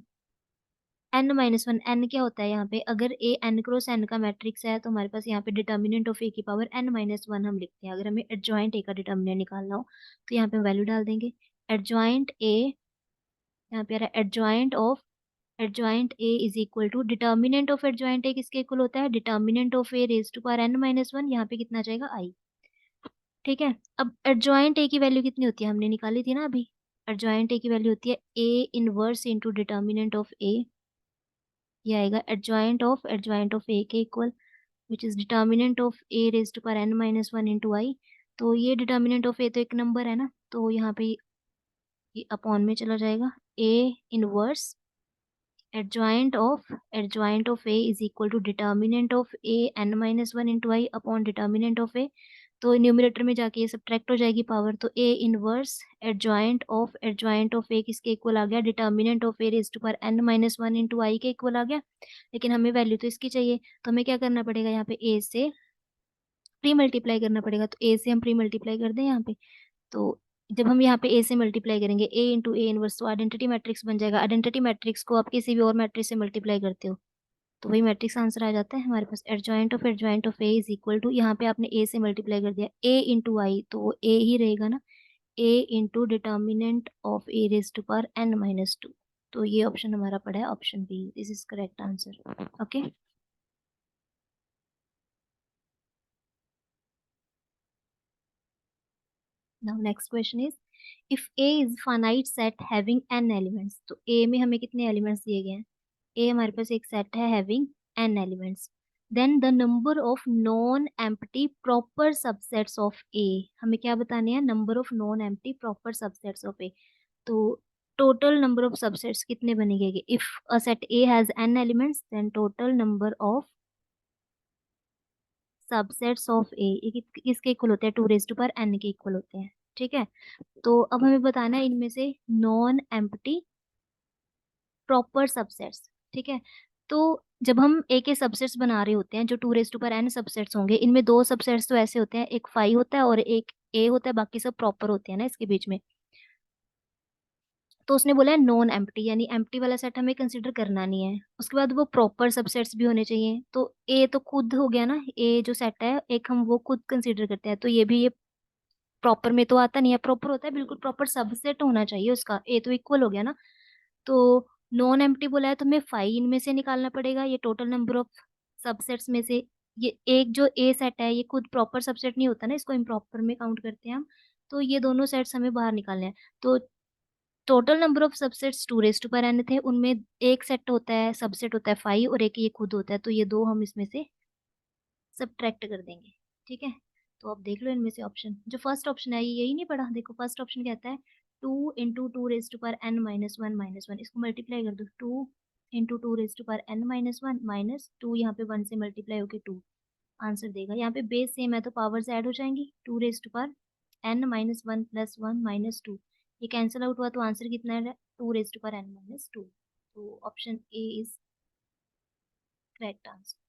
n minus one, n क्या होता है यहाँ पे, अगर A n क्रॉस n का मैट्रिक्स है तो हमारे पास यहाँ पे डिटर्मिनेंट ऑफ A की पावर n माइनस वन हम लिखते हैं। अगर हमें एडजॉइंट A का डिटर्मिनेंट निकालना हो तो यहाँ पे वैल्यू डाल देंगे एडजॉइंट A, यहाँ पे आ रहा है adjoint of adjoint A is equal to determinant of adjoint A किसके इक्वल होता है, determinant of A raise to power n minus one, यहाँ पे कितना आ जाएगा I। ठीक है, अब एडजॉइंट ए की वैल्यू कितनी होती है, हमने निकाली थी ना अभी, एडजॉइंट ए की वैल्यू होती है A inverse into determinant of A, ये आएगा एडजॉइंट ऑफ ए के equal which is determinant of A raise to power n minus one into I. तो ये डिटर्मिनेंट ऑफ ए तो एक नंबर है ना, तो यहाँ पे ये अपॉन में चला जाएगा A inverse adjoint of A is equal to determinant of A n minus one into I upon determinant of A. तो न्यूमरेटर में जाके ये सब्ट्रैक्ट हो जाएगी पावर, तो A inverse adjoint of A किसके इक्वल आ गया, determinant of A raise to power n minus one into I के इक्वल आ गया। लेकिन हमें वैल्यू तो इसकी चाहिए, तो हमें क्या करना पड़ेगा, यहाँ पे ए से प्री मल्टीप्लाई करना पड़ेगा। तो ए से हम प्री मल्टीप्लाई कर दें यहाँ पे, तो जब हम यहाँ पे ए से मल्टीप्लाई करेंगे ए इंटू ए इनवर्स, तो आइडेंटिटी मैट्रिक्स बन जाएगा। आइडेंटिटी मैट्रिक्स को आप किसी भी और मैट्रिक्स से मल्टीप्लाई करते हो तो वही मैट्रिक्स आंसर आ जाता है हमारे पास। Adjoint of A is equal to, यहाँ पे आपने ए से मल्टीप्लाई कर दिया ए इंटू आई, तो वो ए ही रहेगा ना, A into determinant of A raise to power n minus two. तो ये ऑप्शन हमारा पड़ा है option B, this is correct answer. Okay, now next question is if A is finite set having n elements, तो A में हमें कितने elements दिए गए हैं, ए हमारे पास एक सेट है having n elements, then the number of non empty proper subsets of A, हमें क्या बताने हैं, number of non empty proper subsets of A. तो टोटल नंबर ऑफ सबसेट्स कितने बनेंगे, if a set A has n elements then total number of subsets of A किसके equal होते हैं, two raise to power n के equal होते हैं। ठीक है, तो अब हमें बताना है इनमें से नॉन एम्प्टी प्रॉपर सबसेट्स। ठीक है, तो जब हम ए के सबसेट्स बना रहे होते हैं जो two raise to power n subsets होंगे, इनमें दो सबसेट्स तो ऐसे होते हैं, एक फाई होता है और एक ए होता है, बाकी सब प्रॉपर होते हैं ना इसके बीच में। तो उसने बोला है नॉन एम्प्टी, यानी एम्प्टी वाला सेट हमें कंसिडर करना नहीं है, उसके बाद वो प्रॉपर सबसेट्स भी होने चाहिए। तो ए तो खुद हो गया ना, ए जो सेट है एक हम वो खुद कंसिडर करते हैं, तो ये भी ये प्रॉपर में तो आता नहीं है, प्रॉपर होता है बिल्कुल प्रॉपर सबसेट होना चाहिए उसका, ए तो इक्वल हो गया ना। तो नॉन एम्प्टी बोला है तो हमें फाइव इनमें से निकालना पड़ेगा, ये टोटल नंबर ऑफ सबसेट्स में से। ये एक जो ए सेट है ये खुद प्रॉपर सबसेट नहीं होता ना, इसको इम्प्रॉपर में काउंट करते हैं हम। तो ये दोनों सेट्स हमें बाहर निकालने हैं। तो total number of subsets two raise to power n थे, उनमें एक सेट होता है सबसेट होता है फाइव और एक ये खुद होता है, तो ये दो हम इसमें से सब्ट्रैक्ट कर देंगे। ठीक है, तो अब देख लो इनमें से ऑप्शन, जो फर्स्ट ऑप्शन है यही नहीं पढ़ा, देखो फर्स्ट ऑप्शन कहता है two into two raise to power n minus one, इसको मल्टीप्लाई कर दो, two into two raise to power n minus one minus two, यहाँ पे वन से मल्टीप्लाई होके टू आंसर देगा। यहाँ पे बेस सेम है तो पावर्स ऐड हो जाएंगी, two raise to power n minus one plus one minus two, ये कैंसिल आउट हुआ तो आंसर कितना है, two raise to power n minus two. तो option A is correct answer.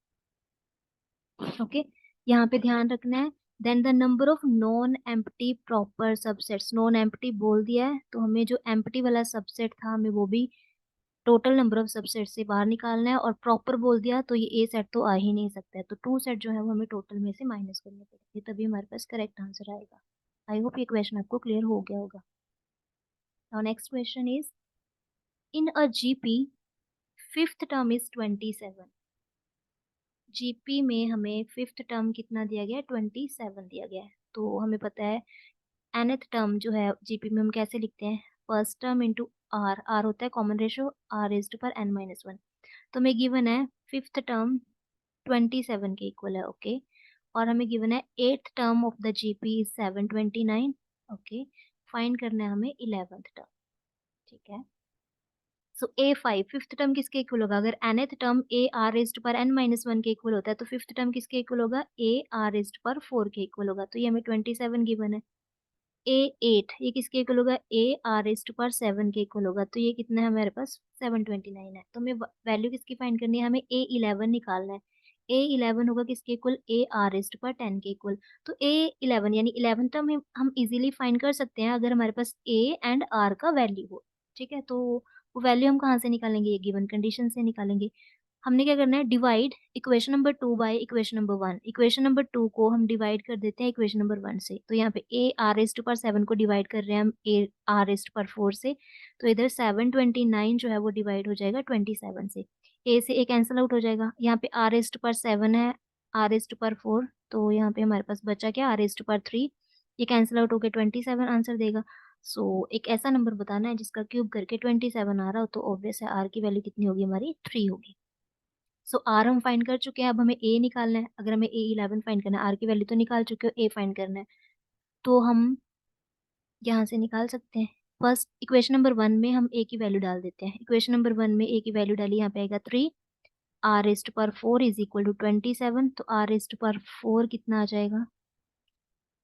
Okay, यहाँ पे ध्यान रखना है then the number of non empty proper subsets, non empty बोल दिया है तो हमें जो एम्प्टी वाला सबसेट था हमें वो भी टोटल नंबर ऑफ सबसेट से बाहर निकालना है, और प्रॉपर बोल दिया तो ये ए सेट तो आ ही नहीं सकता है, तो टू सेट जो है वो हमें टोटल में से माइनस करने पड़ेंगे, तभी हमारे पास करेक्ट आंसर आएगा। आई होप ये क्वेश्चन आपको क्लियर हो गया होगा। Now next question is in a GP fifth term is 27, GP में हमें फिफ्थ टर्म कितना दिया गया है, 27 दिया गया है। तो हमें पता है nth टर्म जो है जीपी में हम कैसे लिखते हैं, first term into R, R होता है common ratio R is two पर n माइनस वन। तो हमें गिवन है फिफ्थ टर्म 27 के इक्वल है, ओके। और हमें गिवन है eighth term of the GP is 729, okay. Find करना है हमें 11th टर्म, ठीक है। सो ए फाइव फिफ्थ टर्म किसके इक्वल होगा, अगर nth term A R raised पर n माइनस वन के इक्वल होता है तो फिफ्थ टर्म किसके इक्वल होगा, ए आर रेज्ड पर 4 के इक्वल होगा। तो ये हमें 27 गिवन है। ए एट ये किसके इक्वल होगा, ए आर रेज्ड पर 7 के इक्वल होगा। तो ये कितना है हमारे पास 729 है। तो हमें वैल्यू किसकी फाइंड करनी है, हमें ए 11 निकालना है। ए 11 होगा किसके इक्वल, ए आर रेज्ड पर 10 के इक्वल। तो ए 11 यानी 11 टर्म हम इजीली फाइंड कर सकते हैं अगर हमारे पास ए एंड आर का वैल्यू हो, ठीक है। तो वो वैल्यू हम कहाँ से निकालेंगे, ये गिवन कंडीशन से निकालेंगे। हमने क्या करना है, divide equation number 2 by equation number 1। Equation number 2 को हम डिवाइड कर देते हैं इक्वेशन नंबर 1 से। तो यहाँ पे ए आर रेस्ट पर 7 को डिवाइड कर रहे हैं हम ए आर रेस्ट पर 4 से। तो इधर 729 जो है वो डिवाइड हो जाएगा 27 से। ए से ए कैंसिल आउट हो जाएगा। यहाँ पे आर रेस्ट पर 7 है, आर रेस्ट पर 4, तो यहाँ पे हमारे पास बचा क्या, आर रेस्ट पर 3। ये कैंसिल आउट होकर 27 आंसर देगा। सो एक ऐसा नंबर बताना है जिसका क्यूब करके 27 आ रहा हो, तो ऑब्वियस है आर की वैल्यू कितनी होगी, हमारी 3 होगी। सो आर हम फाइंड कर चुके हैं, अब हमें ए निकालना है। अगर हमें ए 11 फाइंड करना है, आर की वैल्यू तो निकाल चुके हो, ए फाइंड करना है। तो हम यहाँ से निकाल सकते हैं। फर्स्ट इक्वेशन नंबर 1 में हम ए की वैल्यू डाल देते हैं। इक्वेशन नंबर 1 में ए की वैल्यू डाली, यहाँ पे आएगा 3। आर रेस्ट पर 4 इज इक्वल टू 27। तो आर रेस्ट पर 4 कितना आ जाएगा,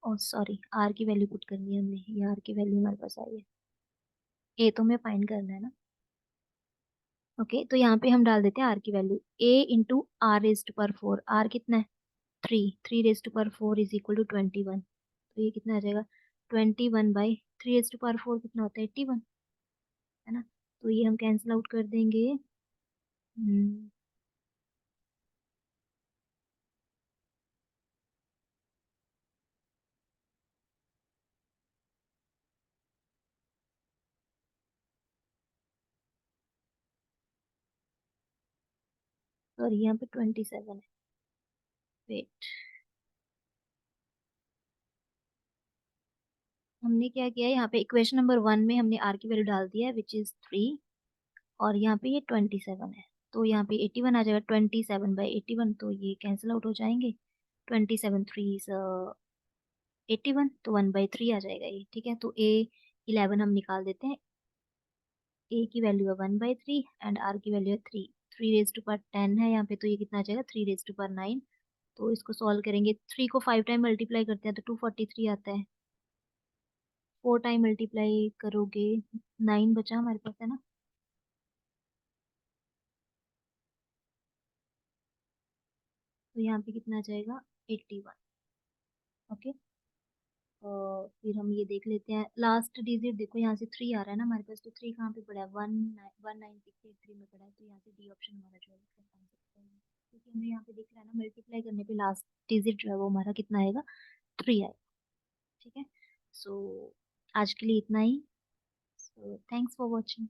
ओ सॉरी आर की वैल्यू पुट करनी है हमने, ये आर की वैल्यू हमारे पास आई है। ए तो हमें फाइंड करना है ना, ओके। तो यहाँ पे हम डाल देते हैं आर की value, A into R raised पर 4। आर कितना है, 3। 3 रेस्ट पर 4 इज इक्वल टू 21। तो ये कितना आ जाएगा, 21 बाई 3 रेस्ट पर 4 कितना होता है, 81, है ना। तो ये हम कैंसिल आउट कर देंगे। और यहाँ पे 27 है, वेट। हमने क्या किया है, यहाँ पे इक्वेशन नंबर 1 में हमने आर की वैल्यू डाल दिया है विच इज 3। और यहाँ पे ये 27 है, तो यहाँ पे 81 आ जाएगा। 27 बाई 81, तो ये कैंसिल आउट हो जाएंगे। 27 3 81, तो 1/3 आ जाएगा ये, ठीक है। तो ए 11 हम निकाल देते हैं। ए की वैल्यू है 1/3 एंड आर की वैल्यू है 3। 3 रेज टू पर 10 है यहाँ पे, तो ये कितना आ जाएगा, 3 रेज टू पर 9। तो इसको सॉल्व करेंगे, 3 को 5 टाइम मल्टीप्लाई करते हैं तो 243 आता है। 4 टाइम मल्टीप्लाई करोगे 9 बचा हमारे पास, है ना। तो यहाँ पे कितना आ जाएगा, 81, ओके। फिर हम ये देख लेते हैं लास्ट डिजिट, देखो यहाँ से 3 आ रहा है ना हमारे पास, तो 3 कहाँ पे पड़ा है, 19683 में पड़ा है। तो यहाँ से डी ऑप्शन हमारा जो है इसका आंसर है, क्योंकि हमें यहाँ पे दिख रहा है ना मल्टीप्लाई करने पे लास्ट डिजिट जो है वो हमारा कितना आएगा, 3 आएगा, ठीक है। सो आज के लिए इतना ही। So thanks for watching.